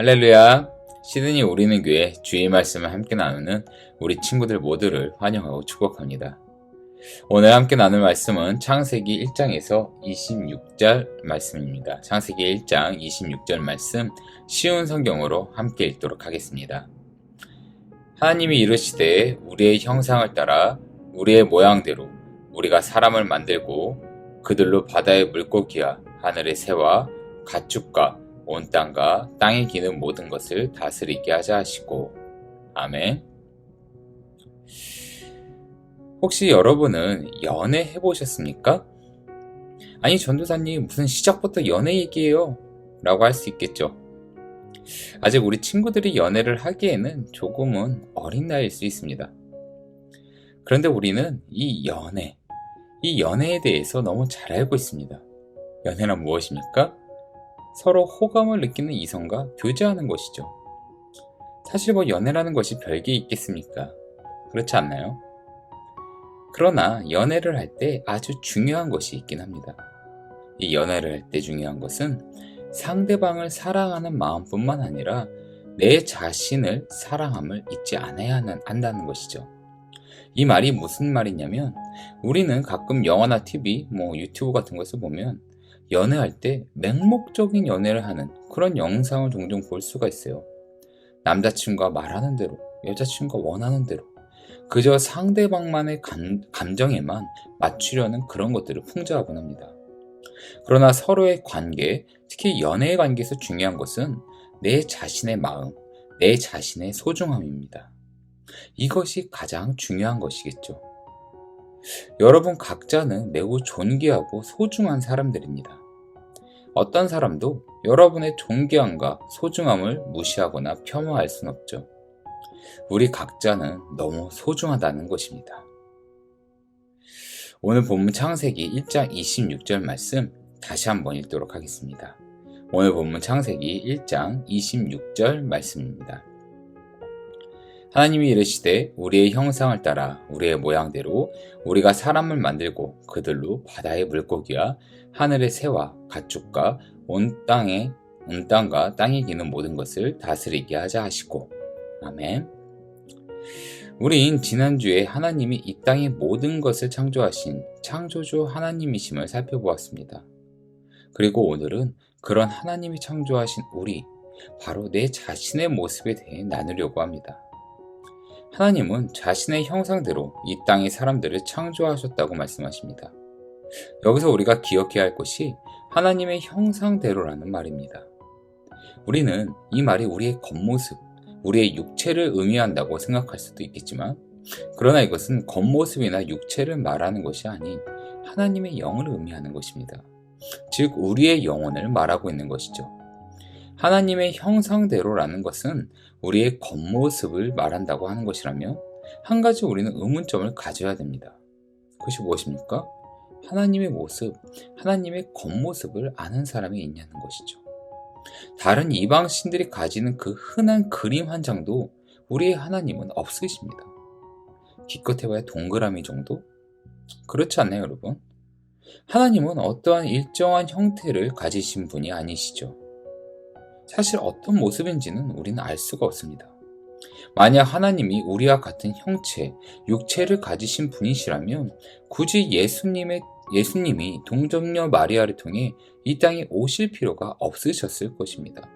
할렐루야! 시드니 우리는 교회 주의 말씀을 함께 나누는 우리 친구들 모두를 환영하고 축복합니다. 오늘 함께 나눌 말씀은 창세기 1장에서 26절 말씀입니다. 창세기 1장 26절 말씀 쉬운 성경으로 함께 읽도록 하겠습니다. 하나님이 이르시되 우리의 형상을 따라 우리의 모양대로 우리가 사람을 만들고 그들로 바다의 물고기와 하늘의 새와 가축과 온 땅과 땅에 기는 모든 것을 다스리게 하자 하시고. 아멘. 혹시 여러분은 연애 해보셨습니까? 아니, 전도사님 무슨 시작부터 연애 얘기예요? 라고 할 수 있겠죠. 아직 우리 친구들이 연애를 하기에는 조금은 어린 나이일 수 있습니다. 그런데 우리는 이 연애에 대해서 너무 잘 알고 있습니다. 연애란 무엇입니까? 서로 호감을 느끼는 이성과 교제하는 것이죠. 사실 연애라는 것이 별게 있겠습니까? 그렇지 않나요? 그러나 연애를 할 때 아주 중요한 것이 있긴 합니다. 이 연애를 할 때 중요한 것은 상대방을 사랑하는 마음뿐만 아니라 내 자신을 사랑함을 잊지 않아야 한다는 것이죠. 이 말이 무슨 말이냐면, 우리는 가끔 영화나 TV, 유튜브 같은 것을 보면 연애할 때 맹목적인 연애를 하는 그런 영상을 종종 볼 수가 있어요. 남자친구가 말하는 대로, 여자친구가 원하는 대로 그저 상대방만의 감정에만 맞추려는 그런 것들을 풍자하곤 합니다. 그러나 서로의 관계, 특히 연애의 관계에서 중요한 것은 내 자신의 마음, 내 자신의 소중함입니다. 이것이 가장 중요한 것이겠죠. 여러분 각자는 매우 존귀하고 소중한 사람들입니다. 어떤 사람도 여러분의 존귀함과 소중함을 무시하거나 폄하할 순 없죠. 우리 각자는 너무 소중하다는 것입니다. 오늘 본문 창세기 1장 26절 말씀 다시 한번 읽도록 하겠습니다. 오늘 본문 창세기 1장 26절 말씀입니다. 하나님이 이르시되 우리의 형상을 따라 우리의 모양대로 우리가 사람을 만들고 그들로 바다의 물고기와 하늘의 새와 가축과 온 땅과 땅에 기는 모든 것을 다스리게 하자 하시고. 아멘. 우린 지난주에 하나님이 이 땅의 모든 것을 창조하신 창조주 하나님이심을 살펴보았습니다. 그리고 오늘은 그런 하나님이 창조하신 우리, 바로 내 자신의 모습에 대해 나누려고 합니다. 하나님은 자신의 형상대로 이 땅의 사람들을 창조하셨다고 말씀하십니다. 여기서 우리가 기억해야 할 것이 하나님의 형상대로라는 말입니다. 우리는 이 말이 우리의 겉모습, 우리의 육체를 의미한다고 생각할 수도 있겠지만, 그러나 이것은 겉모습이나 육체를 말하는 것이 아닌 하나님의 영을 의미하는 것입니다. 즉 우리의 영혼을 말하고 있는 것이죠. 하나님의 형상대로라는 것은 우리의 겉모습을 말한다고 하는 것이라면, 한 가지 우리는 의문점을 가져야 됩니다. 그것이 무엇입니까? 하나님의 모습, 하나님의 겉모습을 아는 사람이 있냐는 것이죠. 다른 이방신들이 가지는 그 흔한 그림 한 장도 우리의 하나님은 없으십니다. 기껏해봐야 동그라미 정도? 그렇지 않나요, 여러분? 하나님은 어떠한 일정한 형태를 가지신 분이 아니시죠. 사실 어떤 모습인지는 우리는 알 수가 없습니다. 만약 하나님이 우리와 같은 형체, 육체를 가지신 분이시라면 굳이 예수님이 동정녀 마리아를 통해 이 땅에 오실 필요가 없으셨을 것입니다.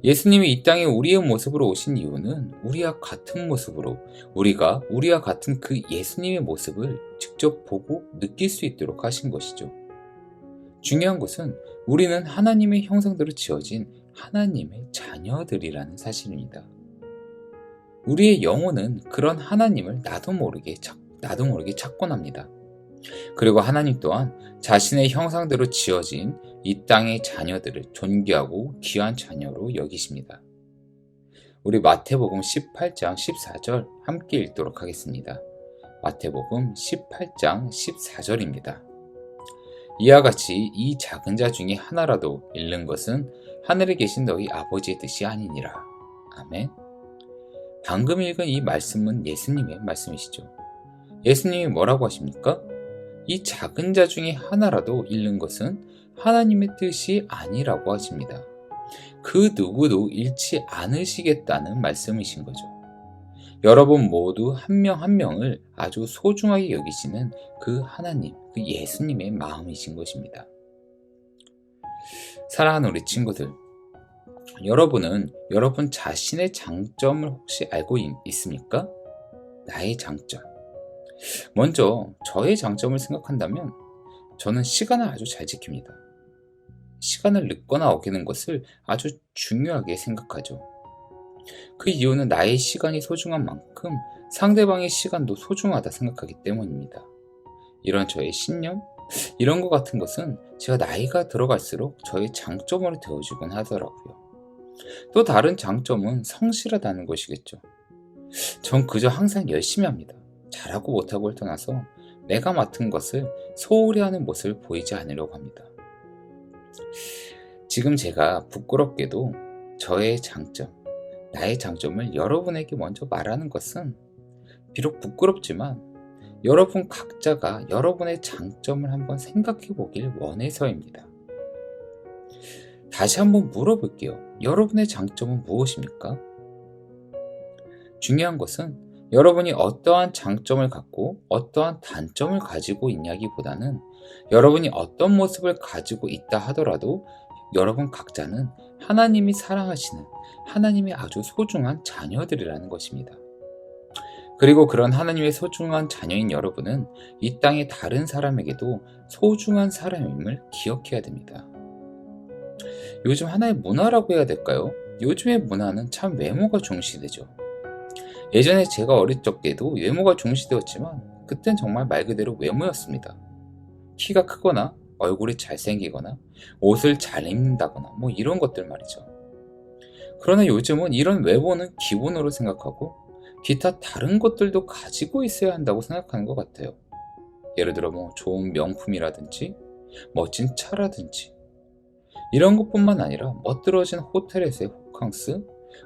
예수님이 이 땅에 우리의 모습으로 오신 이유는 우리와 같은 모습으로 우리와 같은 그 예수님의 모습을 직접 보고 느낄 수 있도록 하신 것이죠. 중요한 것은 우리는 하나님의 형상대로 지어진 하나님의 자녀들이라는 사실입니다. 우리의 영혼은 그런 하나님을 나도 모르게 찾곤 합니다. 그리고 하나님 또한 자신의 형상대로 지어진 이 땅의 자녀들을 존귀하고 귀한 자녀로 여기십니다. 우리 마태복음 18장 14절 함께 읽도록 하겠습니다. 마태복음 18장 14절입니다. 이와 같이 이 작은 자 중에 하나라도 잃는 것은 하늘에 계신 너희 아버지의 뜻이 아니니라. 아멘. 방금 읽은 이 말씀은 예수님의 말씀이시죠. 예수님이 뭐라고 하십니까? 이 작은 자 중에 하나라도 잃는 것은 하나님의 뜻이 아니라고 하십니다. 그 누구도 잃지 않으시겠다는 말씀이신 거죠. 여러분 모두 한 명 한 명을 아주 소중하게 여기시는 그 하나님, 그 예수님의 마음이신 것입니다. 사랑하는 우리 친구들, 여러분은 여러분 자신의 장점을 혹시 알고 있습니까? 나의 장점. 먼저 저의 장점을 생각한다면 저는 시간을 아주 잘 지킵니다. 시간을 늦거나 어기는 것을 아주 중요하게 생각하죠. 그 이유는 나의 시간이 소중한 만큼 상대방의 시간도 소중하다 생각하기 때문입니다. 이런 저의 신념, 이런 것 같은 것은 제가 나이가 들어갈수록 저의 장점으로 되어주곤 하더라고요. 또 다른 장점은 성실하다는 것이겠죠. 전 그저 항상 열심히 합니다. 잘하고 못하고를 떠나서 내가 맡은 것을 소홀히 하는 모습을 보이지 않으려고 합니다. 지금 제가 부끄럽게도 저의 장점, 나의 장점을 여러분에게 먼저 말하는 것은 비록 부끄럽지만 여러분 각자가 여러분의 장점을 한번 생각해 보길 원해서입니다. 다시 한번 물어볼게요. 여러분의 장점은 무엇입니까? 중요한 것은 여러분이 어떠한 장점을 갖고 어떠한 단점을 가지고 있냐기보다는 여러분이 어떤 모습을 가지고 있다 하더라도 여러분 각자는 하나님이 사랑하시는 하나님의 아주 소중한 자녀들이라는 것입니다. 그리고 그런 하나님의 소중한 자녀인 여러분은 이 땅의 다른 사람에게도 소중한 사람임을 기억해야 됩니다. 요즘 하나의 문화라고 해야 될까요? 요즘의 문화는 참 외모가 중시되죠. 예전에 제가 어릴 적에도 외모가 중시되었지만 그땐 정말 말 그대로 외모였습니다. 키가 크거나 얼굴이 잘생기거나 옷을 잘 입는다거나 이런 것들 말이죠. 그러나 요즘은 이런 외모는 기본으로 생각하고 기타 다른 것들도 가지고 있어야 한다고 생각하는 것 같아요. 예를 들어 좋은 명품이라든지 멋진 차라든지 이런 것뿐만 아니라 멋들어진 호텔에서의 호캉스,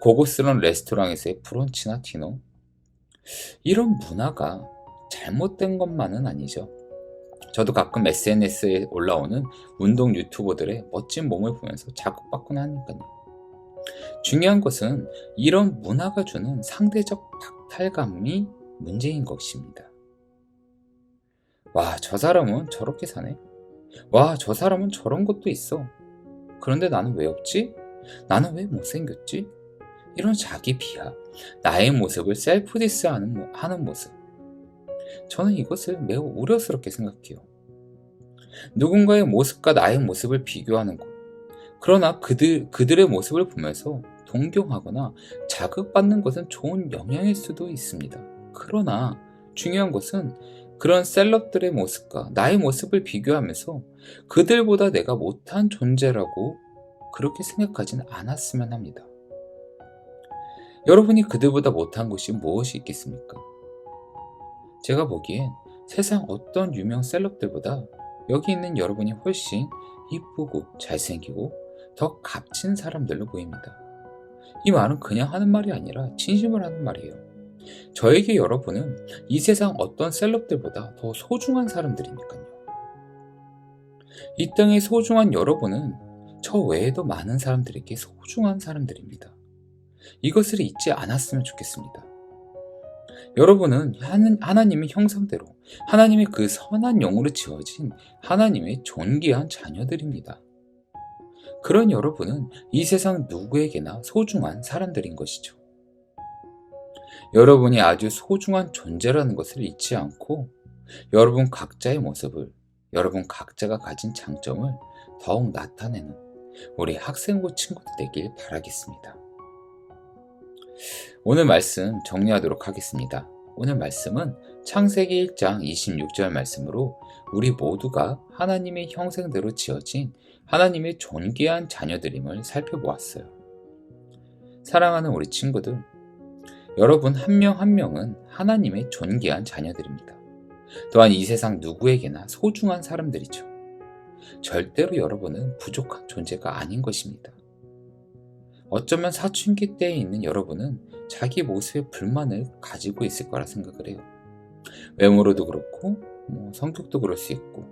고급스러운 레스토랑에서의 브런치나 디너, 이런 문화가 잘못된 것만은 아니죠. 저도 가끔 SNS에 올라오는 운동 유튜버들의 멋진 몸을 보면서 자극받곤 하니까요. 중요한 것은 이런 문화가 주는 상대적 박탈감이 문제인 것입니다. 와, 저 사람은 저렇게 사네. 와, 저 사람은 저런 것도 있어. 그런데 나는 왜 없지? 나는 왜 못생겼지? 이런 자기 비하, 나의 모습을 셀프 디스하는 모습. 저는 이것을 매우 우려스럽게 생각해요. 누군가의 모습과 나의 모습을 비교하는 것. 그러나 그들의 모습을 보면서 동경하거나 자극받는 것은 좋은 영향일 수도 있습니다. 그러나 중요한 것은 그런 셀럽들의 모습과 나의 모습을 비교하면서 그들보다 내가 못한 존재라고 그렇게 생각하지는 않았으면 합니다. 여러분이 그들보다 못한 것이 무엇이 있겠습니까? 제가 보기엔 세상 어떤 유명 셀럽들보다 여기 있는 여러분이 훨씬 이쁘고 잘생기고 더 값진 사람들로 보입니다. 이 말은 그냥 하는 말이 아니라 진심을 하는 말이에요. 저에게 여러분은 이 세상 어떤 셀럽들보다 더 소중한 사람들이니까요. 이 땅에 소중한 여러분은 저 외에도 많은 사람들에게 소중한 사람들입니다. 이것을 잊지 않았으면 좋겠습니다. 여러분은 하나님의 형상대로 하나님의 그 선한 영으로 지어진 하나님의 존귀한 자녀들입니다. 그런 여러분은 이 세상 누구에게나 소중한 사람들인 것이죠. 여러분이 아주 소중한 존재라는 것을 잊지 않고 여러분 각자의 모습을, 여러분 각자가 가진 장점을 더욱 나타내는 우리 학생부 친구들 되길 바라겠습니다. 오늘 말씀 정리하도록 하겠습니다. 오늘 말씀은 창세기 1장 26절 말씀으로 우리 모두가 하나님의 형상대로 지어진 하나님의 존귀한 자녀들임을 살펴보았어요. 사랑하는 우리 친구들, 여러분 한 명 한 명은 하나님의 존귀한 자녀들입니다. 또한 이 세상 누구에게나 소중한 사람들이죠. 절대로 여러분은 부족한 존재가 아닌 것입니다. 어쩌면 사춘기 때에 있는 여러분은 자기 모습에 불만을 가지고 있을 거라 생각을 해요. 외모로도 그렇고 성격도 그럴 수 있고,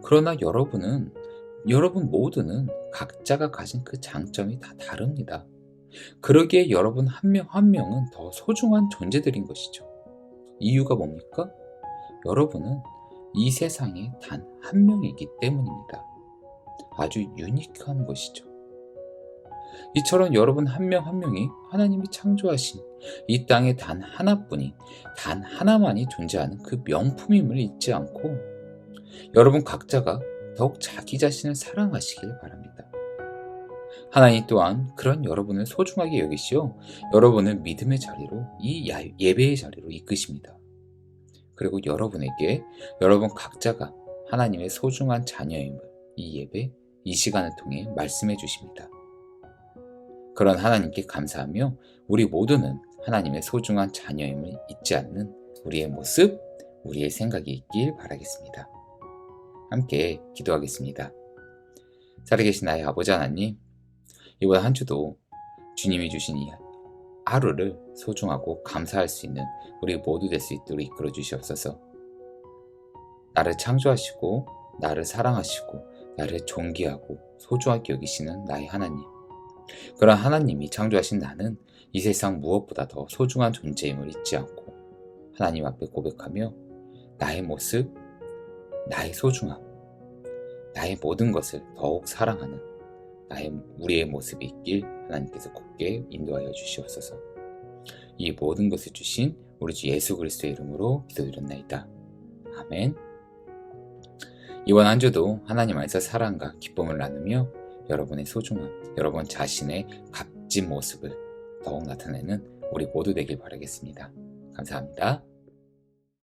그러나 여러분 모두는 각자가 가진 그 장점이 다 다릅니다. 그러기에 여러분 한 명 한 명은 더 소중한 존재들인 것이죠. 이유가 뭡니까? 여러분은 이 세상에 단 한 명이기 때문입니다. 아주 유니크한 것이죠. 이처럼 여러분 한 명 한 명이 하나님이 창조하신 이 땅에 단 하나뿐인, 단 하나만이 존재하는 그 명품임을 잊지 않고 여러분 각자가 더욱 자기 자신을 사랑하시길 바랍니다. 하나님 또한 그런 여러분을 소중하게 여기시어 여러분을 믿음의 자리로, 이 예배의 자리로 이끄십니다. 그리고 여러분에게 여러분 각자가 하나님의 소중한 자녀임을 이 예배, 이 시간을 통해 말씀해 주십니다. 그런 하나님께 감사하며 우리 모두는 하나님의 소중한 자녀임을 잊지 않는 우리의 모습, 우리의 생각이 있길 바라겠습니다. 함께 기도하겠습니다. 살아계신 나의 아버지 하나님, 이번 한 주도 주님이 주신 이 하루를 소중하고 감사할 수 있는 우리 모두 될 수 있도록 이끌어 주시옵소서. 나를 창조하시고 나를 사랑하시고 나를 존귀하고 소중하게 여기시는 나의 하나님, 그런 하나님이 창조하신 나는 이 세상 무엇보다 더 소중한 존재임을 잊지 않고 하나님 앞에 고백하며 나의 모습, 나의 소중함, 나의 모든 것을 더욱 사랑하는 우리의 모습이 있길 하나님께서 굳게 인도하여 주시옵소서. 이 모든 것을 주신 우리 주 예수 그리스도의 이름으로 기도드렸나이다. 아멘. 이번 한 주도 하나님 안에서 사랑과 기쁨을 나누며 여러분의 소중함, 여러분 자신의 값진 모습을 더욱 나타내는 우리 모두 되길 바라겠습니다. 감사합니다.